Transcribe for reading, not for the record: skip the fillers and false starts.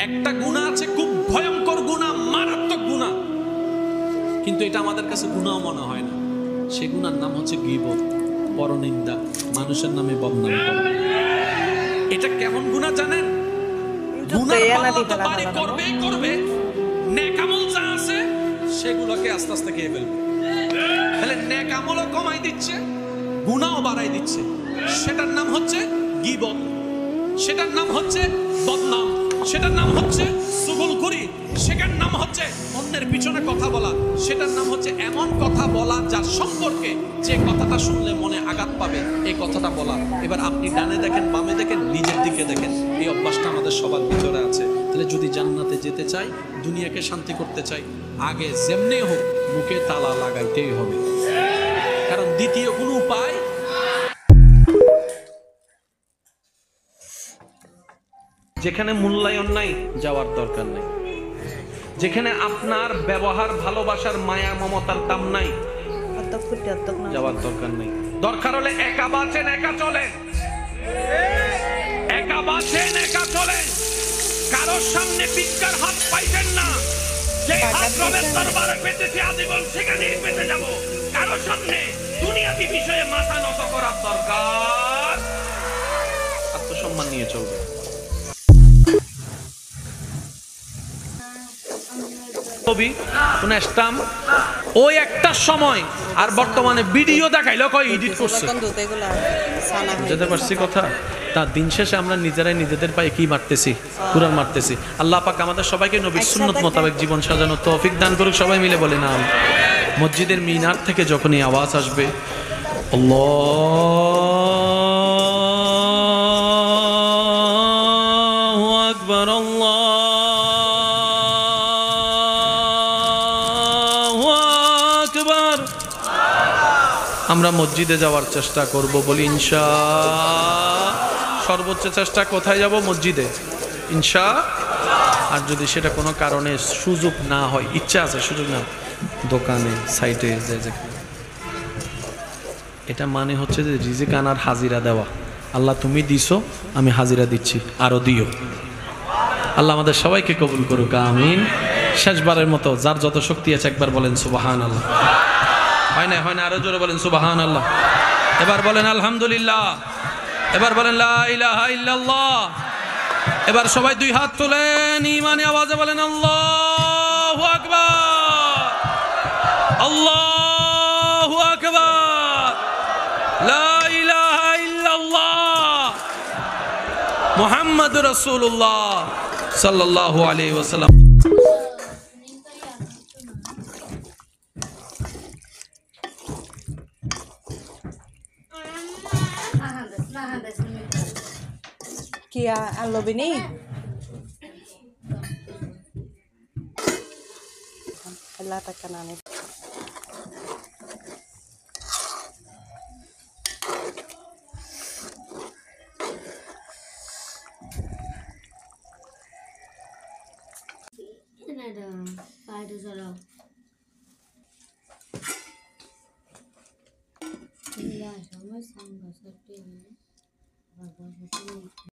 একটা গুনাহ আছে, খুব ভয়ঙ্কর গুনাহ, মারাত্মক গুনাহ, কিন্তু এটা আমাদের কাছে গুনাহ মনে হয় না। সেই গুনার নাম হচ্ছে গীবত, পরনিন্দা, মানুষের নামে বদনাম করা। এটা কেমন গুনাহ জানেন? গুনার পাল্লা তো বাড়ি করবে, নেক আমল যা আছে সেগুলোকে আস্তে আস্তে খেয়ে ফেলবে। তাহলে নেক আমলও কমাই দিচ্ছে, গুনাহও বাড়াই দিচ্ছে। সেটার নাম হচ্ছে গীবত, সেটার নাম হচ্ছে বদনাম, সেটার নাম হচ্ছে চুগলখড়ি, সেটার নাম হচ্ছে অন্যের পিছনে কথা বলা, সেটার নাম হচ্ছে এমন কথা বলা যার সম্পর্কে যে কথাটা শুনলে মনে আঘাত পাবে, এই কথাটা বলা। এবার আপনি ডানে দেখেন, বামে দেখেন, নিজের দিকে দেখেন, এই অভ্যাসটা আমাদের সবার ভিতরে আছে। তাহলে যদি জান্নাতে যেতে চাই, দুনিয়াকে শান্তি করতে চাই, আগে যেমনি হোক মুখে তালা লাগাইতেই হবে, কারণ দ্বিতীয় কোনো উপায়। যেখানে মূল্যায়ন নাই যাওয়ার দরকার নাই, যেখানে আপনার ব্যবহার, ভালোবাসার, মায়া, মমতার দাম নাই যাওয়ার দরকার নাই। দরকার হলে একা বাঁচেন, একা চলেন, একা বাঁচেন, একা চলেন। কারোর সামনে ভিক্ষার হাত পাইবেন না, যে হাত রবের দরবারে পেতেছি আজীবন সেখানেই পেতে যাব। কারোর সামনে দুনিয়াবি বিষয়ে মাথা নত করার দরকার, আত্মসম্মান নিয়ে চলবে। ওই একটা সময় আর বর্তমানে ভিডিও দেখাইলো কয় এডিট করছে, বুঝতে পারছি কথা। তার দিন শেষে আমরা নিজেরাই নিজেদের পায়ে কি মারতেছি, কুরআন মারতেছি। আল্লাহ পাক আমাদের সবাইকে নবীর সুন্নাত মোতাবেক জীবন সাজানো তৌফিক দান করুক। সবাই মিলে বলে না। মসজিদের মিনার থেকে যখনই আওয়াজ আসবে আল্লাহু আকবার, আমরা মসজিদে যাওয়ার চেষ্টা করব, বলি ইনশাআল্লাহ। সর্বোচ্চ চেষ্টা কোথায় যাব? মসজিদে, ইনশাআল্লাহ। আর যদি সেটা কোনো কারণে সুযোগ না হয়, ইচ্ছা আছে, সুযোগ না, দোকানে, সাইটে, যেখানে। এটা মানে হচ্ছে যে রিজিক আনার হাজিরা দেওয়া। আল্লাহ তুমি দিছো, আমি হাজিরা দিচ্ছি, আরো দিও। আল্লাহ আমাদের সবাইকে কবুল করুক, আমিন। শেষবারের মতো যার যত শক্তি আছে একবার বলেন সুবহানাল্লাহ। হয় না, আরো জোরে বলেন সুবহানাল্লাহ। এবার বলেন আলহামদুলিল্লাহ, এবার বলেন লা ইলাহা ইল্লাল্লাহ। এবার সবাই দুই হাত তোলেন, ঈমানি আওয়াজে বলেন আল্লাহু আকবার, আল্লাহু আকবার, লা ইলাহা ইল্লাল্লাহ, মুহাম্মাদুর রাসূলুল্লাহ সাল্লাল্লাহু আলাইহি ওয়াসাল্লাম। Kia alo bini Allah takanane ada pada salah. Iya, sama sama seperti ini.